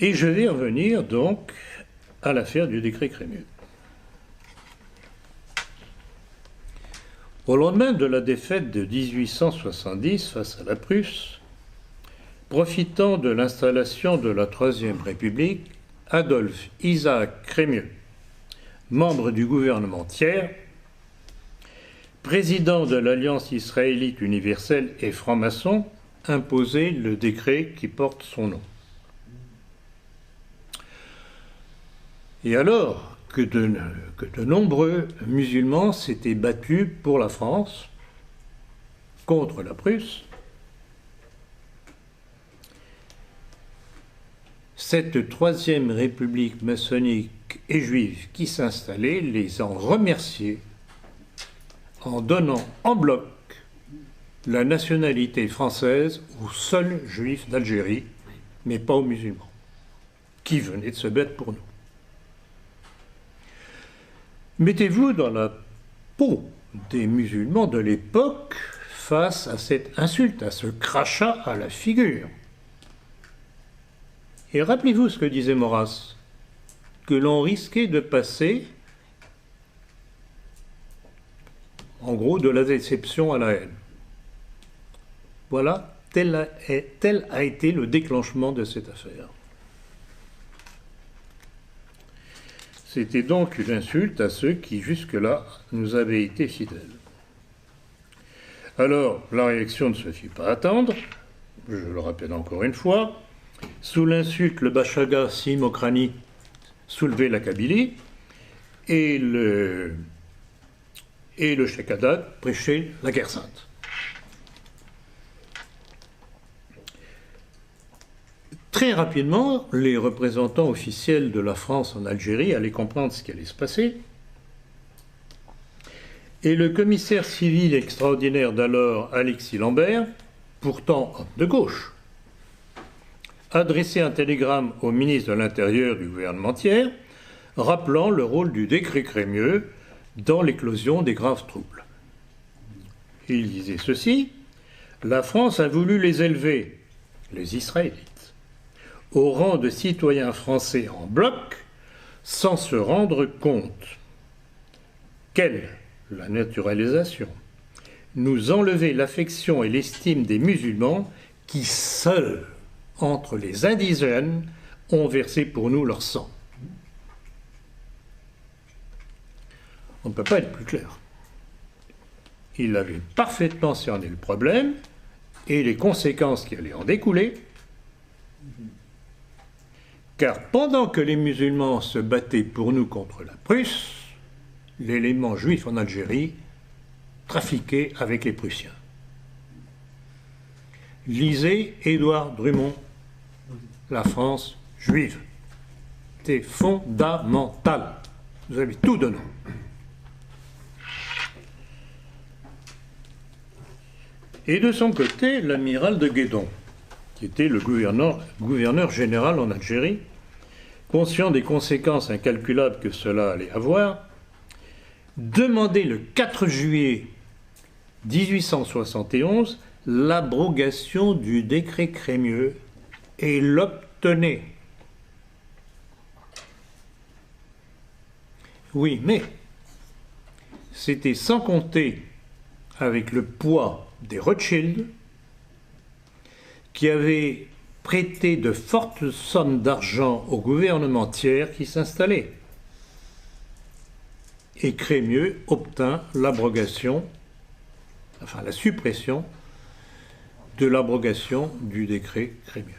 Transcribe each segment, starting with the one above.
Et je vais revenir donc à l'affaire du décret Crémieux. Au lendemain de la défaite de 1870 face à la Prusse, profitant de l'installation de la Troisième République, Adolphe Isaac Crémieux, membre du gouvernement Thiers, président de l'Alliance israélite universelle et franc-maçon, imposait le décret qui porte son nom. Et alors que de nombreux musulmans s'étaient battus pour la France contre la Prusse, cette Troisième République maçonnique et juive qui s'installait les en remerciait en donnant en bloc la nationalité française aux seuls juifs d'Algérie, mais pas aux musulmans, qui venaient de se battre pour nous. Mettez-vous dans la peau des musulmans de l'époque face à cette insulte, à ce crachat à la figure. Et rappelez-vous ce que disait Maurras, que l'on risquait de passer, en gros, de la déception à la haine. Voilà, tel a été le déclenchement de cette affaire. C'était donc une insulte à ceux qui, jusque-là, nous avaient été fidèles. Alors, la réaction ne se fit pas attendre, je le rappelle encore une fois. Sous l'insulte, le Bachaga Simokrani soulevait la Kabylie et le Cheikh Haddad prêchait la guerre sainte. Très rapidement, les représentants officiels de la France en Algérie allaient comprendre ce qui allait se passer. Et le commissaire civil extraordinaire d'alors, Alexis Lambert, pourtant homme de gauche, adressait un télégramme au ministre de l'Intérieur du gouvernement Thiers, rappelant le rôle du décret Crémieux dans l'éclosion des graves troubles. Il disait ceci: « La France a voulu les élever, les Israélites, au rang de citoyens français en bloc, sans se rendre compte qu'elle, la naturalisation, nous enlevait l'affection et l'estime des musulmans qui, seuls, entre les indigènes, ont versé pour nous leur sang. » On ne peut pas être plus clair. Il avait parfaitement cerné le problème et les conséquences qui allaient en découler, car pendant que les musulmans se battaient pour nous contre la Prusse, l'élément juif en Algérie trafiquait avec les Prussiens. Lisez Édouard Drummond, La France juive. C'est fondamental. Vous avez tout dedans. Et de son côté, l'amiral de Guédon, qui était le gouverneur général en Algérie, conscient des conséquences incalculables que cela allait avoir, demandait le 4 juillet 1871 l'abrogation du décret Crémieux et l'obtenait. Oui, mais c'était sans compter avec le poids des Rothschild, qui avaient prêté de fortes sommes d'argent au gouvernement Thiers qui s'installait. Et Crémieux obtint l'abrogation, enfin la suppression de l'abrogation du décret Crémieux.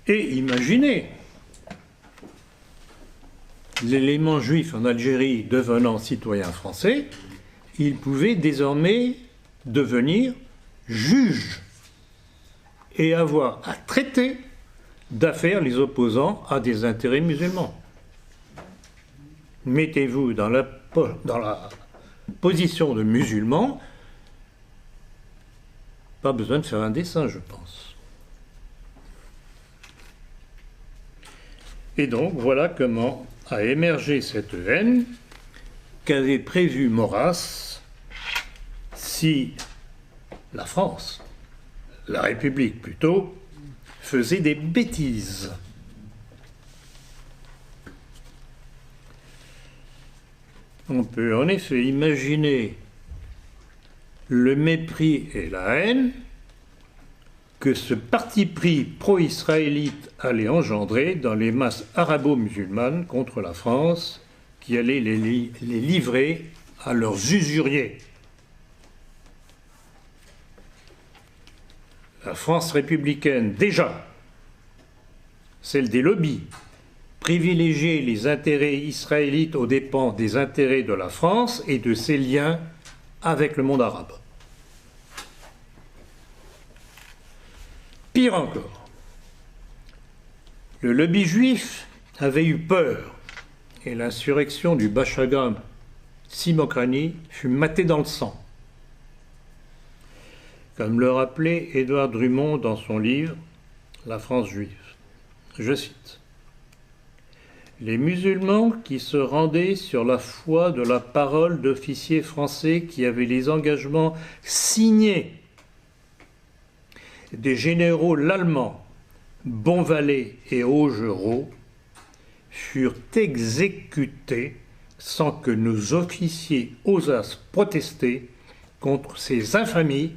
Et imaginez, l'élément juif en Algérie devenant citoyen français, il pouvait désormais devenir juge et avoir à traiter d'affaires les opposants à des intérêts musulmans. Mettez-vous dans la position de musulman, pas besoin de faire un dessin, je pense. Et donc, voilà comment a émergé cette haine qu'avait prévu Maurras si la France, la République plutôt, faisait des bêtises. On peut en effet imaginer le mépris et la haine que ce parti pris pro-israélite allait engendrer dans les masses arabo-musulmanes contre la France, qui allait les livrer à leurs usuriers. La France républicaine, déjà, celle des lobbies, privilégiait les intérêts israélites aux dépens des intérêts de la France et de ses liens avec le monde arabe. Pire encore, le lobby juif avait eu peur et l'insurrection du Bachagan Simokrani fut matée dans le sang. Comme le rappelait Édouard Drummond dans son livre « La France juive », je cite, « Les musulmans qui se rendaient sur la foi de la parole d'officiers français qui avaient les engagements signés des généraux allemands Bonvalet et Augereau furent exécutés sans que nos officiers osassent protester contre ces infamies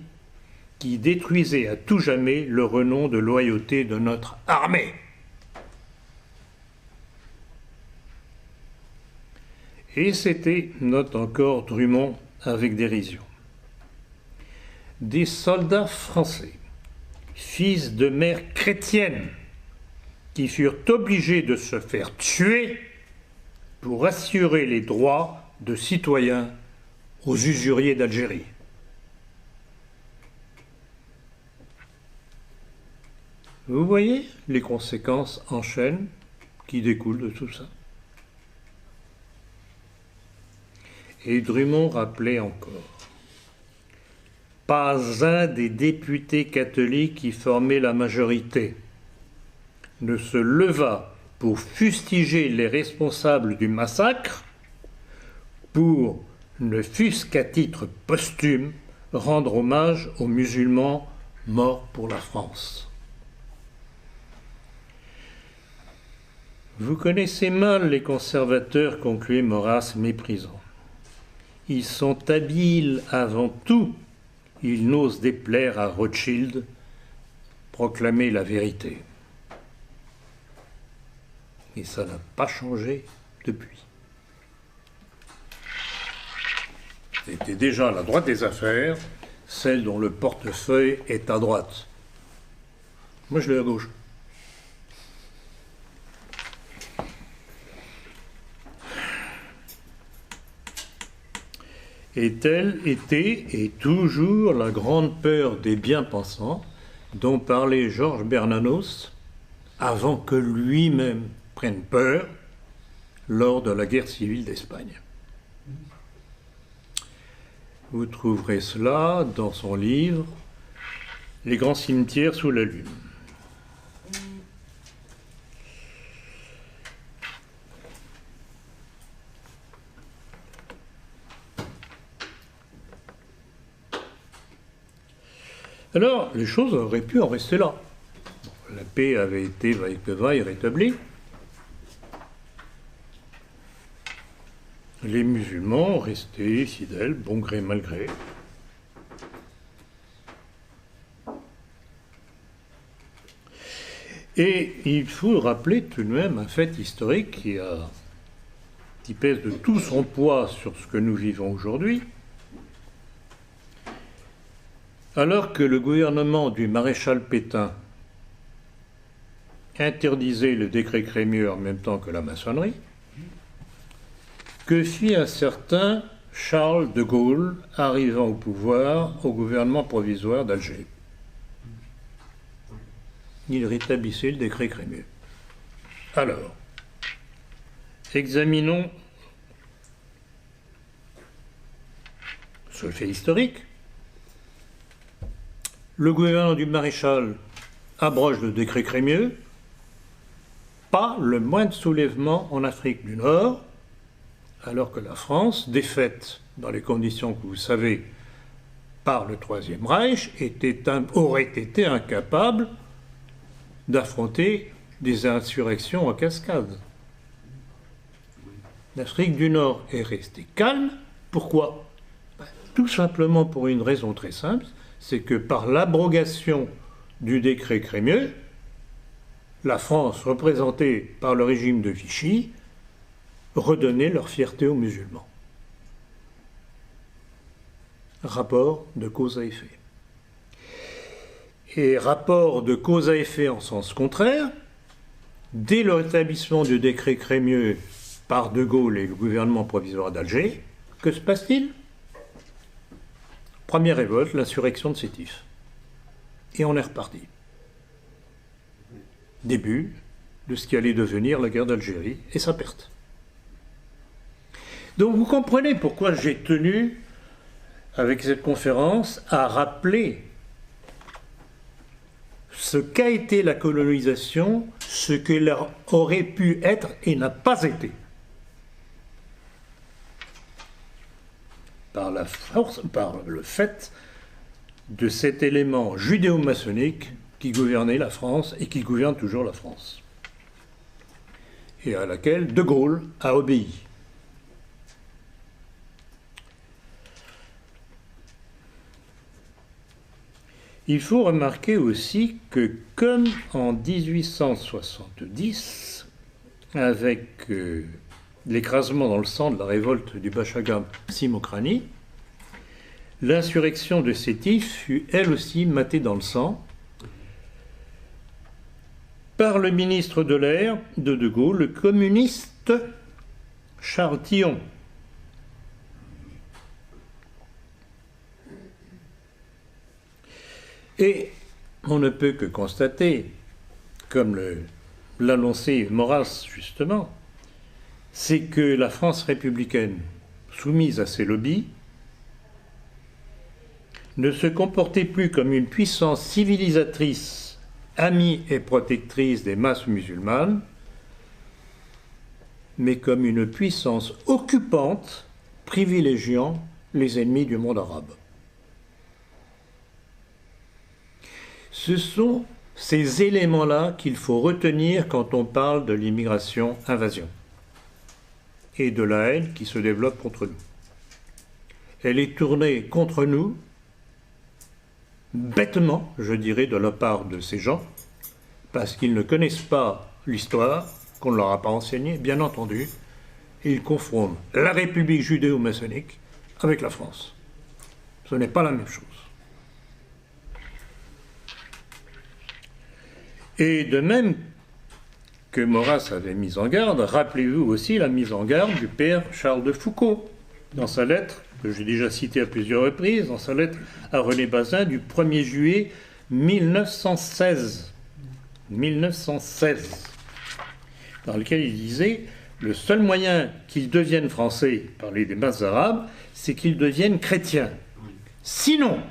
qui détruisaient à tout jamais le renom de loyauté de notre armée. » Et c'était, note encore Drummond avec dérision, des soldats français, fils de mères chrétiennes, qui furent obligés de se faire tuer pour assurer les droits de citoyens aux usuriers d'Algérie. Vous voyez les conséquences en chaîne qui découlent de tout ça. Et Drummond rappelait encore, pas un des députés catholiques qui formaient la majorité ne se leva pour fustiger les responsables du massacre, pour, ne fût-ce qu'à titre posthume, rendre hommage aux musulmans morts pour la France. Vous connaissez mal les conservateurs, concluait Maurras méprisant. Ils sont habiles avant tout, ils n'osent déplaire à Rothschild, proclamer la vérité. Et ça n'a pas changé depuis. C'était déjà la droite des affaires, celle dont le portefeuille est à droite. Moi, je l'ai à gauche. Et telle était et toujours la grande peur des bien-pensants dont parlait Georges Bernanos avant que lui-même prenne peur lors de la guerre civile d'Espagne. Vous trouverez cela dans son livre « Les grands cimetières sous la lune ». Alors, les choses auraient pu en rester là. Bon, la paix avait été vaille que vaille rétablie. Les musulmans restaient fidèles, bon gré mal gré. Et il faut rappeler tout de même un fait historique qui pèse de tout son poids sur ce que nous vivons aujourd'hui. Alors que le gouvernement du maréchal Pétain interdisait le décret Crémieux en même temps que la maçonnerie, que fit un certain Charles de Gaulle arrivant au pouvoir au gouvernement provisoire d'Alger? Il rétablissait le décret Crémieux. Alors, examinons ce fait historique. Le gouvernement du maréchal abroge le décret Crémieux, pas le moindre soulèvement en Afrique du Nord, alors que la France, défaite dans les conditions que vous savez par le Troisième Reich aurait été incapable d'affronter des insurrections en cascade. L'Afrique du Nord est restée calme. Pourquoi? Tout simplement pour une raison très simple, c'est que par l'abrogation du décret Crémieux, la France, représentée par le régime de Vichy, redonnait leur fierté aux musulmans. Rapport de cause à effet. Et rapport de cause à effet en sens contraire, dès le rétablissement du décret Crémieux par De Gaulle et le gouvernement provisoire d'Alger, que se passe-t-il? Première révolte, l'insurrection de Sétif. Et on est reparti. Début de ce qui allait devenir la guerre d'Algérie et sa perte. Donc vous comprenez pourquoi j'ai tenu, avec cette conférence, à rappeler ce qu'a été la colonisation, ce qu'elle aurait pu être et n'a pas été. Par la force, par le fait de cet élément judéo-maçonnique qui gouvernait la France et qui gouverne toujours la France. Et à laquelle De Gaulle a obéi. Il faut remarquer aussi que, comme en 1870, avec l'écrasement dans le sang de la révolte du Bachaga Simokrani, l'insurrection de Sétif fut elle aussi matée dans le sang par le ministre de l'air de De Gaulle, le communiste Charles Tillon. Et on ne peut que constater, comme l'annonçait Maurras justement, c'est que la France républicaine, soumise à ses lobbies, ne se comportait plus comme une puissance civilisatrice, amie et protectrice des masses musulmanes, mais comme une puissance occupante privilégiant les ennemis du monde arabe. Ce sont ces éléments-là qu'il faut retenir quand on parle de l'immigration-invasion et de la haine qui se développe contre nous. Elle est tournée contre nous, bêtement, je dirais, de la part de ces gens, parce qu'ils ne connaissent pas l'histoire, qu'on ne leur a pas enseignée, bien entendu, et ils confondent la République judéo-maçonnique avec la France. Ce n'est pas la même chose. Et de même que Maurras avait mis en garde, rappelez-vous aussi la mise en garde du père Charles de Foucauld, dans sa lettre, que j'ai déjà citée à plusieurs reprises, dans sa lettre à René Bazin du 1er juillet 1916, dans lequel il disait « Le seul moyen qu'ils deviennent français, parler des masses arabes, c'est qu'ils deviennent chrétiens. Sinon,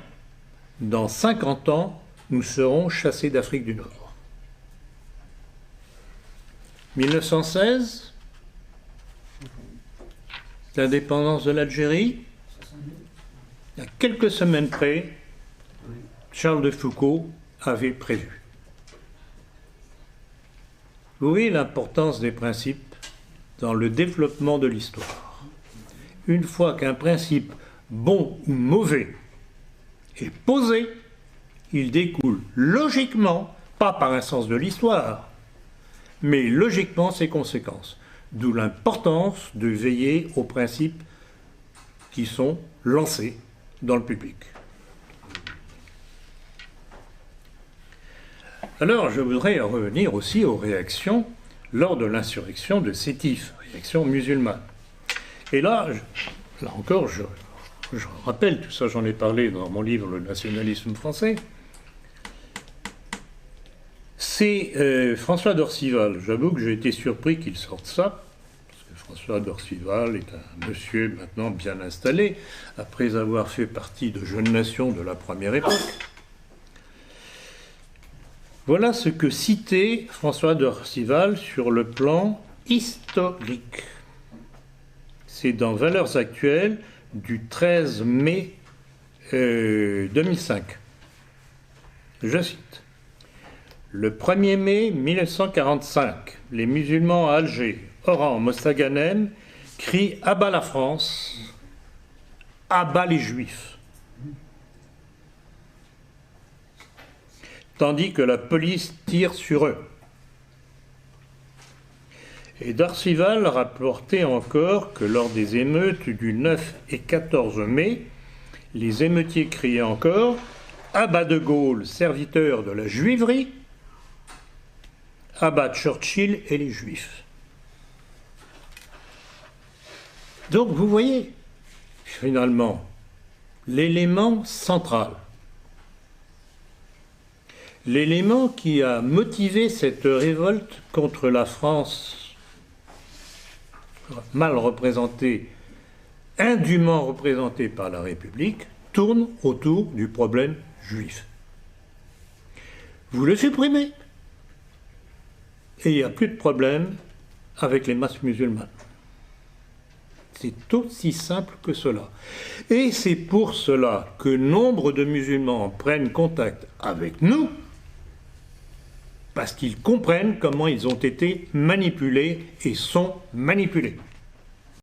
dans 50 ans, nous serons chassés d'Afrique du Nord. » 1916, l'indépendance de l'Algérie, il y a quelques semaines près, Charles de Foucauld avait prévu. Vous voyez l'importance des principes dans le développement de l'histoire. Une fois qu'un principe, bon ou mauvais, est posé, il découle logiquement, pas par un sens de l'histoire, mais logiquement ses conséquences. D'où l'importance de veiller aux principes qui sont lancés dans le public. Alors, je voudrais revenir aussi aux réactions lors de l'insurrection de Sétif, réaction musulmane. Et là encore, je rappelle, tout ça j'en ai parlé dans mon livre « Le nationalisme français », c'est François d'Orcival. J'avoue que j'ai été surpris qu'il sorte ça, parce que François d'Orcival est un monsieur maintenant bien installé, après avoir fait partie de Jeunes Nations de la première époque. Voilà ce que citait François d'Orcival sur le plan historique. C'est dans Valeurs actuelles du 13 mai 2005. Je cite. Le 1er mai 1945, les musulmans à Alger, Oran, Mostaganem, crient « À bas la France, à bas les Juifs », tandis que la police tire sur eux. Et D'Arcival rapportait encore que lors des émeutes du 9 et 14 mai, les émeutiers criaient encore « À bas de Gaulle, serviteur de la juiverie, à bas Churchill et les Juifs ». Donc vous voyez, finalement, l'élément central, l'élément qui a motivé cette révolte contre la France mal représentée, indûment représentée par la République, tourne autour du problème juif. Vous le supprimez, et il n'y a plus de problème avec les masses musulmanes. C'est aussi simple que cela. Et c'est pour cela que nombre de musulmans prennent contact avec nous, parce qu'ils comprennent comment ils ont été manipulés et sont manipulés.